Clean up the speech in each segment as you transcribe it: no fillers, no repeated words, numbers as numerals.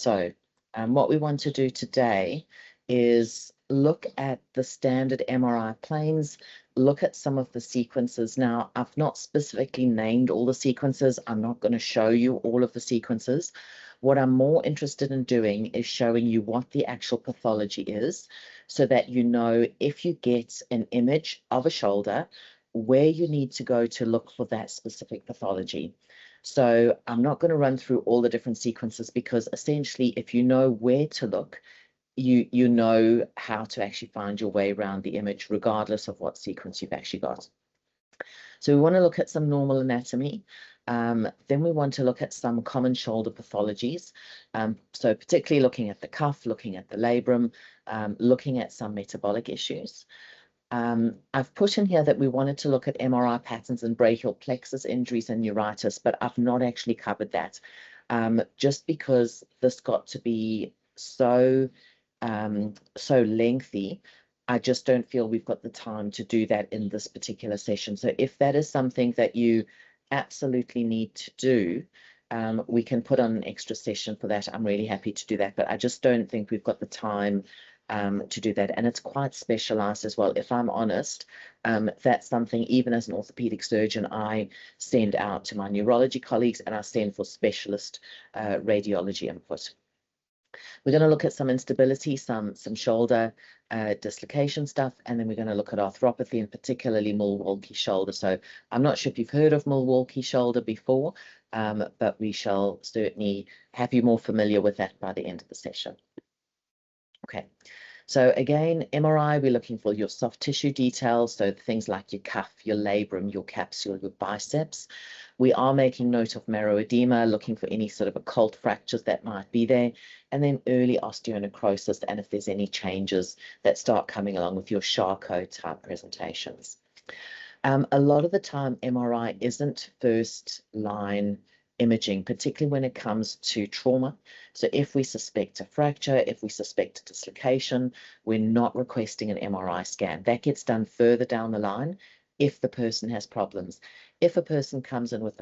So what we want to do today is look at the standard MRI planes, look at some of the sequences. Now, I've not specifically named all the sequences. I'm not going to show you all of the sequences. What I'm more interested in doing is showing you what the actual pathology is, so that you know if you get an image of a shoulder, where you need to go to look for that specific pathology. So I'm not going to run through all the different sequences, because essentially, if you know where to look, you know how to actually find your way around the image, regardless of what sequence you've actually got. So we want to look at some normal anatomy. Then we want to look at some common shoulder pathologies. So particularly looking at the cuff, looking at the labrum, looking at some metabolic issues. I've put in here that we wanted to look at MRI patterns and brachial plexus injuries and neuritis, but I've not actually covered that, just because this got to be so lengthy. I just don't feel we've got the time to do that in this particular session. So if that is something that you absolutely need to do, we can put on an extra session for that. I'm really happy to do that, but I just don't think we've got the time to do that. And it's quite specialized as well. If I'm honest, that's something, even as an orthopedic surgeon, I send out to my neurology colleagues, and I send for specialist radiology input. We're going to look at some instability, some shoulder dislocation stuff, and then we're going to look at arthropathy, and particularly Milwaukee shoulder. So I'm not sure if you've heard of Milwaukee shoulder before, but we shall certainly have you more familiar with that by the end of the session. Okay. So again, MRI, we're looking for your soft tissue details, so things like your cuff, your labrum, your capsule, your biceps. We are making note of marrow edema, looking for any sort of occult fractures that might be there, and then early osteonecrosis, and if there's any changes that start coming along with your Charcot type presentations. A lot of the time, MRI isn't first line imaging, particularly when it comes to trauma. So if we suspect a fracture, if we suspect a dislocation, we're not requesting an MRI scan. That gets done further down the line if the person has problems. If a person comes in with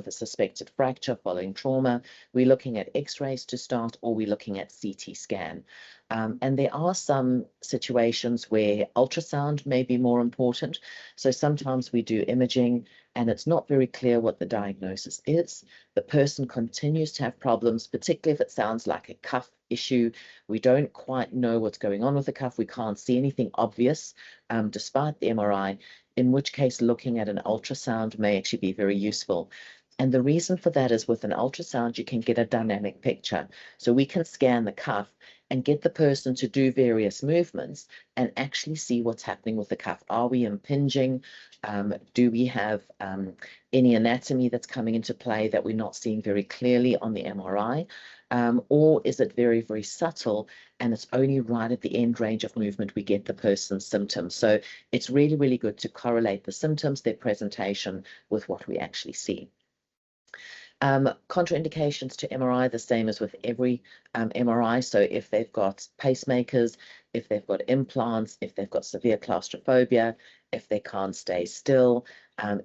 a suspected fracture following trauma, we're looking at X-rays to start, or we're looking at CT scan. And there are some situations where ultrasound may be more important. So sometimes we do imaging and it's not very clear what the diagnosis is. The person continues to have problems, particularly if it sounds like a cuff issue. We don't quite know what's going on with the cuff. We can't see anything obvious despite the MRI, in which case looking at an ultrasound may actually be very useful. And the reason for that is with an ultrasound, you can get a dynamic picture. So we can scan the cuff and get the person to do various movements and actually see what's happening with the cuff. Are we impinging? Do we have any anatomy that's coming into play that we're not seeing very clearly on the MRI? Or is it very, very subtle, and it's only right at the end range of movement we get the person's symptoms? So it's really, really good to correlate the symptoms, their presentation, with what we actually see. Contraindications to MRI, the same as with every MRI. So if they've got pacemakers, if they've got implants, if they've got severe claustrophobia, if they can't stay still,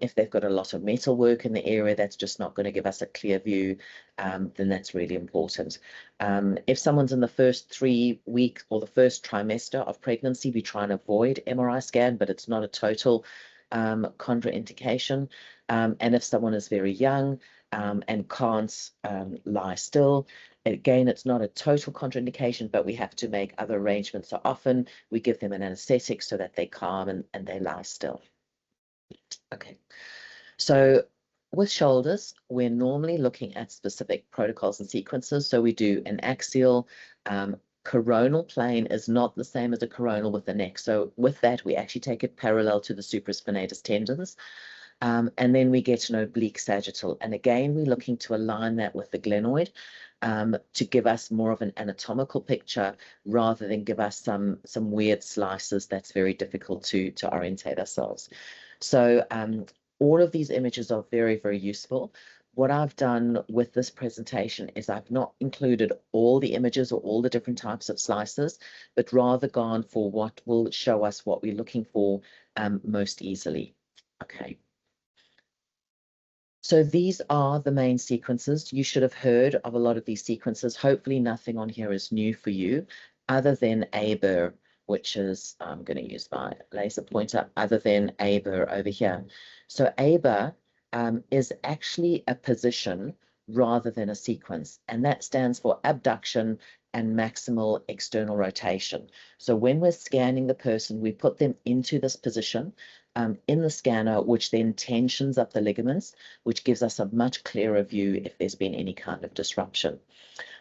if they've got a lot of metal work in the area that's just not going to give us a clear view, then that's really important. If someone's in the first 3 weeks or the first trimester of pregnancy, we try and avoid MRI scan, but it's not a total contraindication. And if someone is very young, and can't lie still, again, it's not a total contraindication, but we have to make other arrangements. So often we give them an anesthetic so that they calm and they lie still. Okay, so with shoulders, we're normally looking at specific protocols and sequences. So we do an axial. Coronal plane is not the same as a coronal with the neck. So with that, we actually take it parallel to the supraspinatus tendons. And then we get an oblique sagittal. And again, we're looking to align that with the glenoid to give us more of an anatomical picture rather than give us some weird slices that's very difficult to orientate ourselves. So all of these images are very, very useful. What I've done with this presentation is I've not included all the images or all the different types of slices, but rather gone for what will show us what we're looking for most easily. Okay. So these are the main sequences. You should have heard of a lot of these sequences. Hopefully nothing on here is new for you other than Aber, which is, I'm going to use my laser pointer, other than Aber over here. So Aber is actually a position rather than a sequence, and that stands for abduction and maximal external rotation. So when we're scanning the person, we put them into this position in the scanner, which then tensions up the ligaments, which gives us a much clearer view if there's been any kind of disruption.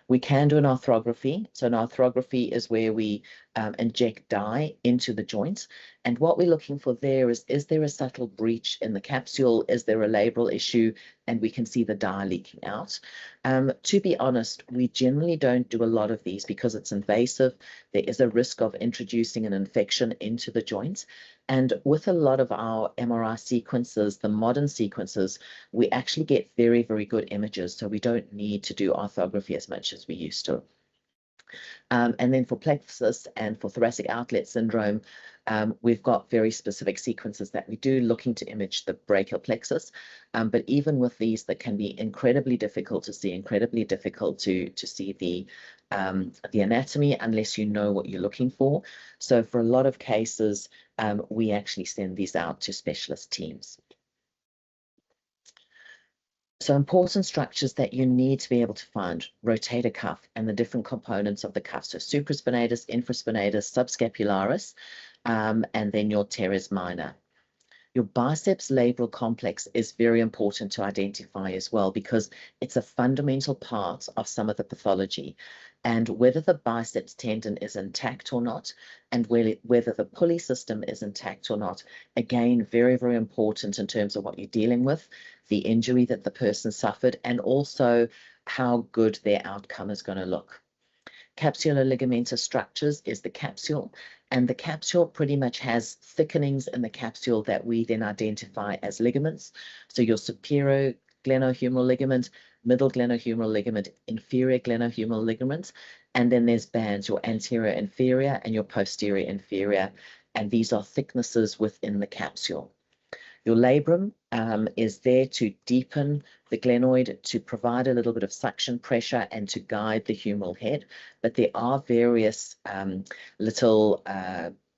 We can do an arthrography. So an arthrography is where we inject dye into the joints. And what we're looking for there is there a subtle breach in the capsule? Is there a labral issue? And we can see the dye leaking out. To be honest, we generally don't do a lot of these because it's invasive. There is a risk of introducing an infection into the joints. And with a lot of our MRI sequences, the modern sequences, we actually get very, very good images. So we don't need to do arthrography as much as we used to. And then for plexus and for thoracic outlet syndrome, we've got very specific sequences that we do looking to image the brachial plexus. But even with these, that can be incredibly difficult to see, incredibly difficult to see the anatomy unless you know what you're looking for. So for a lot of cases, we actually send these out to specialist teams. So important structures that you need to be able to find: rotator cuff and the different components of the cuff. So supraspinatus, infraspinatus, subscapularis, and then your teres minor. Your biceps labral complex is very important to identify as well, because it's a fundamental part of some of the pathology. And whether the biceps tendon is intact or not, and whether the pulley system is intact or not, again, very, very important in terms of what you're dealing with, the injury that the person suffered, and also how good their outcome is going to look. Capsular ligamentous structures is the capsule, and the capsule pretty much has thickenings in the capsule that we then identify as ligaments. So your superior glenohumeral ligament, middle glenohumeral ligament, inferior glenohumeral ligament, and then there's bands, your anterior inferior and your posterior inferior, and these are thicknesses within the capsule. Your labrum is there to deepen the glenoid, to provide a little bit of suction pressure and to guide the humeral head. But there are various little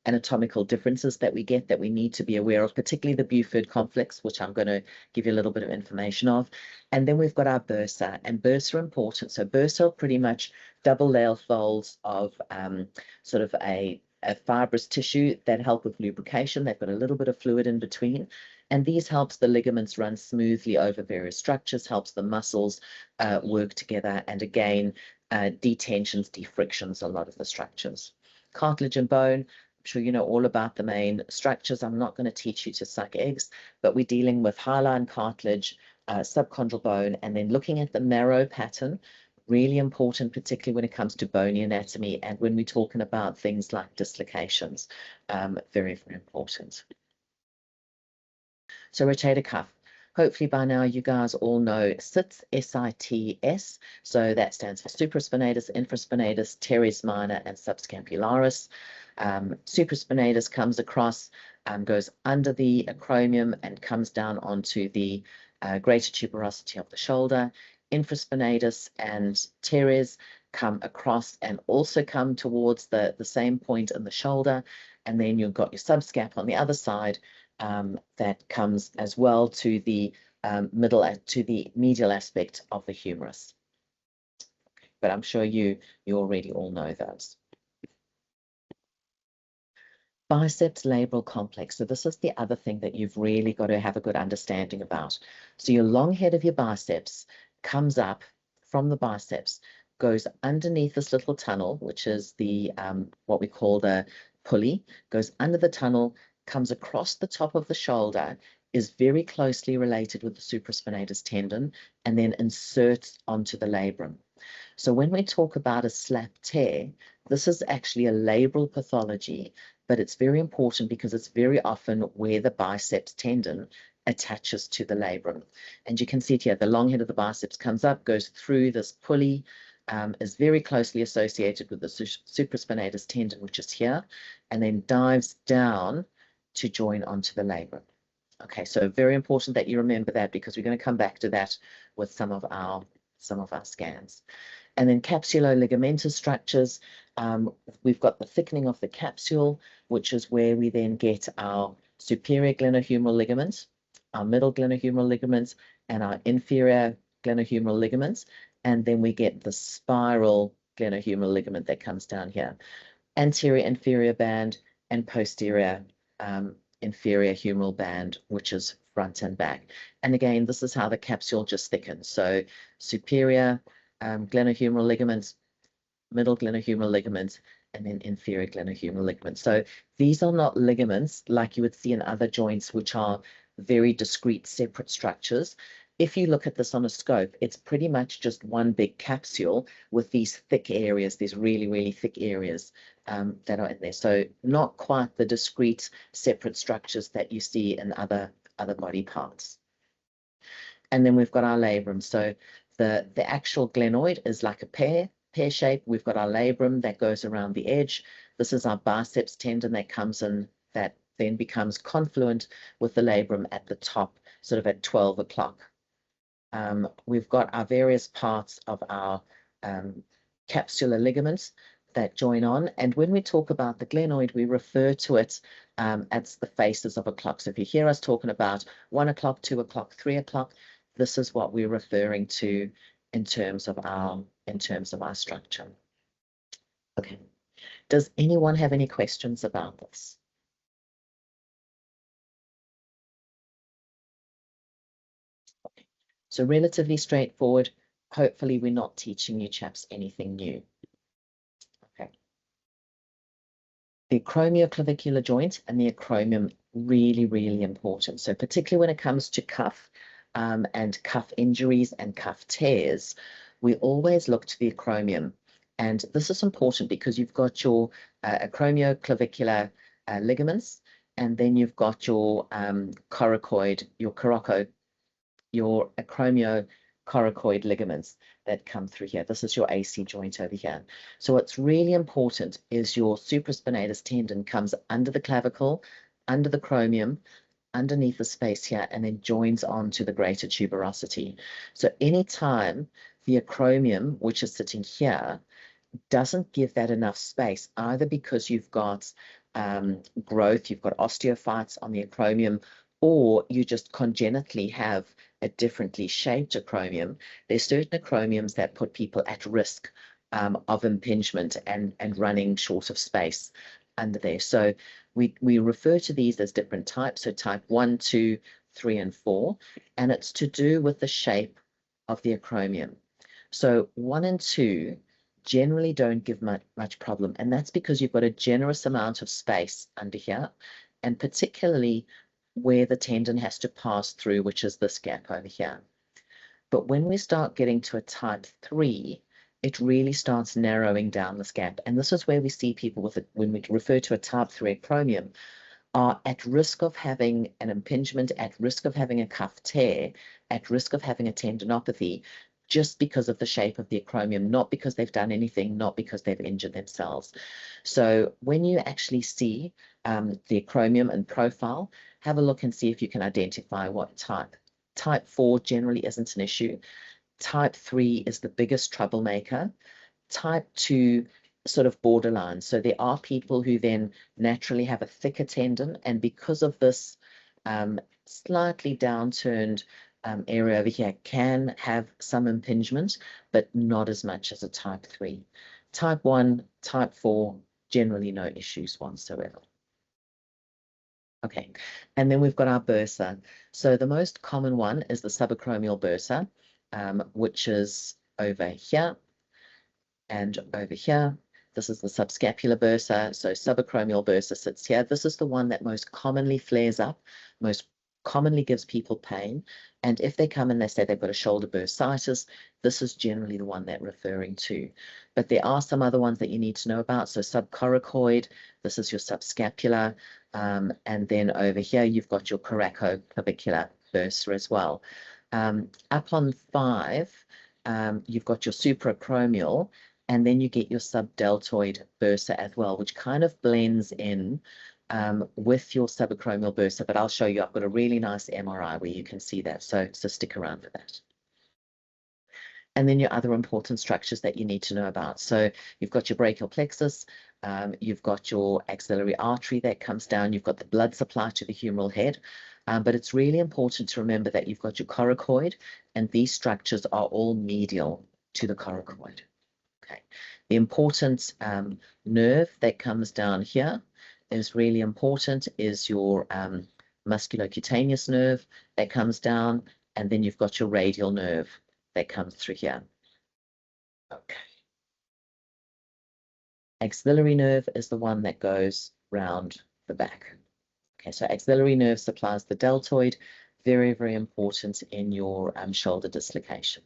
anatomical differences that we get that we need to be aware of, particularly the Buford complex, which I'm going to give you a little bit of information of. And then we've got our bursa, and bursa are important. So bursa are pretty much double layer folds of sort of a fibrous tissue that help with lubrication. They've got a little bit of fluid in between. And these helps the ligaments run smoothly over various structures, helps the muscles work together, and again, detensions, defrictions a lot of the structures. Cartilage and bone, I'm sure you know all about the main structures. I'm not going to teach you to suck eggs, but we're dealing with hyaline cartilage, subchondral bone, and then looking at the marrow pattern, really important, particularly when it comes to bony anatomy and when we're talking about things like dislocations. Very, very important. So rotator cuff. Hopefully by now you guys all know SITS, S-I-T-S. So that stands for supraspinatus, infraspinatus, teres minor, and subscapularis. Supraspinatus comes across, goes under the acromion and comes down onto the greater tuberosity of the shoulder. Infraspinatus and teres come across and also come towards the same point in the shoulder. And then you've got your subscap on the other side, that comes as well to the to the medial aspect of the humerus. But I'm sure you already all know those. Biceps labral complex. So this is the other thing that you've really got to have a good understanding about. So your long head of your biceps comes up from the biceps, goes underneath this little tunnel, which is the what we call the pulley, goes under the tunnel, comes across the top of the shoulder, is very closely related with the supraspinatus tendon, and then inserts onto the labrum. So when we talk about a slap tear, this is actually a labral pathology, but it's very important because it's very often where the biceps tendon attaches to the labrum. And you can see it here, the long head of the biceps comes up, goes through this pulley, is very closely associated with the supraspinatus tendon, which is here, and then dives down to join onto the labrum. Okay, so very important that you remember that, because we're going to come back to that with some of our scans. And then capsulo-ligamentous structures, we've got the thickening of the capsule, which is where we then get our superior glenohumeral ligaments, our middle glenohumeral ligaments, and our inferior glenohumeral ligaments. And then we get the spiral glenohumeral ligament that comes down here. Anterior inferior band and posterior inferior humeral band, which is front and back. And again, this is how the capsule just thickens. So superior glenohumeral ligaments, middle glenohumeral ligaments, and then inferior glenohumeral ligaments. So these are not ligaments like you would see in other joints, which are very discrete, separate structures. If you look at this on a scope, it's pretty much just one big capsule with these thick areas, these really, really thick areas that are in there. So not quite the discrete, separate structures that you see in other body parts. And then we've got our labrum. So the actual glenoid is like a pear shape. We've got our labrum that goes around the edge. This is our biceps tendon that comes in, that then becomes confluent with the labrum at the top, sort of at 12 o'clock. We've got our various parts of our capsular ligaments that join on. And when we talk about the glenoid, we refer to it as the faces of a clock. So if you hear us talking about 1 o'clock, 2 o'clock, 3 o'clock, this is what we're referring to in terms of our structure. Okay. Does anyone have any questions about this? Okay. So relatively straightforward. Hopefully we're not teaching you chaps anything new. Okay. The acromioclavicular joint and the acromion, really, really important. So particularly when it comes to cuff and cuff injuries and cuff tears, we always look to the acromion. And this is important because you've got your acromioclavicular ligaments, and then you've got your coracoid, your acromiocoracoid ligaments that come through here. This is your AC joint over here. So what's really important is your supraspinatus tendon comes under the clavicle, under the acromion, underneath the space here, and then joins on to the greater tuberosity. So anytime the acromion, which is sitting here, doesn't give that enough space, either because you've got growth, you've got osteophytes on the acromion, or you just congenitally have a differently shaped acromion. There's certain acromions that put people at risk of impingement and running short of space under there. So we refer to these as different types. So type 1, 2, 3, and 4, and it's to do with the shape of the acromion. So 1 and 2 generally don't give much problem, and that's because you've got a generous amount of space under here, and particularly where the tendon has to pass through, which is this gap over here. But when we start getting to a type 3, it really starts narrowing down this gap. And this is where we see people with it, when we refer to a type 3 acromion, are at risk of having an impingement, at risk of having a cuff tear, at risk of having a tendinopathy, just because of the shape of the acromion, not because they've done anything, not because they've injured themselves. So when you actually see the acromion in profile, have a look and see if you can identify what type. Type 4 generally isn't an issue. Type 3 is the biggest troublemaker. Type 2, sort of borderline. So there are people who then naturally have a thicker tendon, and because of this slightly downturned area over here, can have some impingement, but not as much as a type 3. Type 1, type 4, generally no issues whatsoever. Okay, and then we've got our bursa. So the most common one is the subacromial bursa, which is over here and over here. This is the subscapular bursa. So subacromial bursa sits here. This is the one that most commonly flares up, most commonly gives people pain. And if they come and they say they've got a shoulder bursitis, this is generally the one they're referring to. But there are some other ones that you need to know about. So subcoracoid, this is your subscapular. And then over here, you've got your coracoclavicular bursa as well. Up on 5, you've got your supraacromial, and then you get your subdeltoid bursa as well, which kind of blends in with your subacromial bursa, but I'll show you. I've got a really nice MRI where you can see that, so stick around for that. And then your other important structures that you need to know about. So you've got your brachial plexus, you've got your axillary artery that comes down, you've got the blood supply to the humeral head, but it's really important to remember that you've got your coracoid, and these structures are all medial to the coracoid. Okay. The important nerve that comes down here is really important, is your musculocutaneous nerve that comes down, and then you've got your radial nerve that comes through here. Okay. Axillary nerve is the one that goes round the back. Okay, so axillary nerve supplies the deltoid, very, very important in your shoulder dislocations.